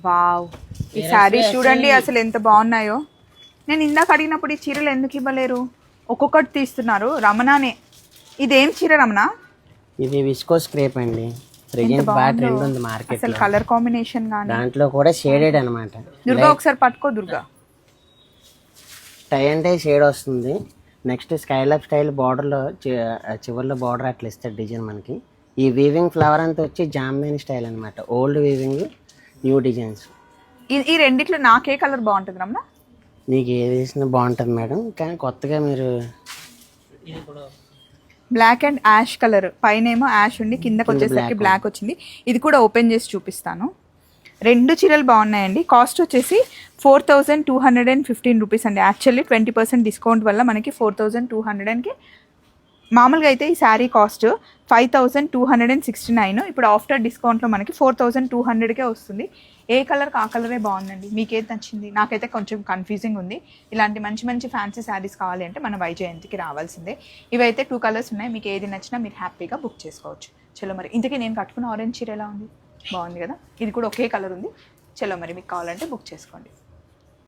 Wow, ఈ శారీస్ చూడండి అసలు ఎంత బాగున్నాయో. నేను ఇందాక అడిగినప్పుడు ఈ చీరలు ఎందుకు ఇవ్వలేరు, ఒక్కొక్కటి తీస్తున్నారు. రమణానే, ఇదేం చీర రమణ? ఇది విస్కోస్ క్రేప్ అండి. ప్రెజెంట్ బాగా ట్రెండ్ ఉంది మార్కెట్ అసలు కలర్ కాంబినేషన్ గానీ దాంట్లో కూడా షేడెడ్ అన్నమాట. దుర్గా ఒకసారి పట్టుకో దుర్గా. టై అంటే షేడ్ వస్తుంది. నెక్స్ట్ స్కైలాబ్ స్టైల్ బార్డర్లో చివరిలో బార్డర్ అట్లా ఇస్తాడు డిజైన్ మనకి. ఈ వీవింగ్ ఫ్లవర్ అంతా వచ్చి జామ్దాని స్టైల్ అనమాట. Old weaving, new designs. ఈ రెండిట్లో నాకే కలర్ బాగుంటుంది రమణ? మీకు ఏది వేసినా బాగుంటుంది మేడం, కానీ కొత్తగా మీరు బ్లాక్ అండ్ యాష్ కలర్, పైన ఏమో యాష్ ఉండి కిందకి వచ్చేసరికి బ్లాక్ వచ్చింది. ఇది కూడా ఓపెన్ చేసి చూపిస్తాను. రెండు చీరలు బాగున్నాయండి. కాస్ట్ వచ్చేసి 4215 రూపీస్ అండి. యాక్చువల్లీ 20% డిస్కౌంట్ వల్ల మనకి 4200కి. మామూలుగా అయితే ఈ శారీ కాస్ట్ 5269. ఇప్పుడు ఆఫ్టర్ డిస్కౌంట్లో మనకి 4200కే వస్తుంది. ఏ కలర్కి ఆ కలరే బాగుందండి. మీకేది నచ్చింది? నాకైతే కొంచెం కన్ఫ్యూజింగ్ ఉంది. ఇలాంటి మంచి మంచి ఫ్యాన్సీ శారీస్ కావాలి అంటే మన వైజయంతికి రావాల్సిందే. ఇవైతే 2 కలర్స్ ఉన్నాయి. మీకు ఏది నచ్చినా మీరు హ్యాపీగా బుక్ చేసుకోవచ్చు. చలో మరి, ఇంతకీ నేను కట్టుకున్న ఆరెంజ్ చీర ఎలా ఉంది? బాగుంది కదా. ఇది కూడా ఒకే కలర్ ఉంది. చలో మరి, మీకు కావాలంటే బుక్ చేసుకోండి.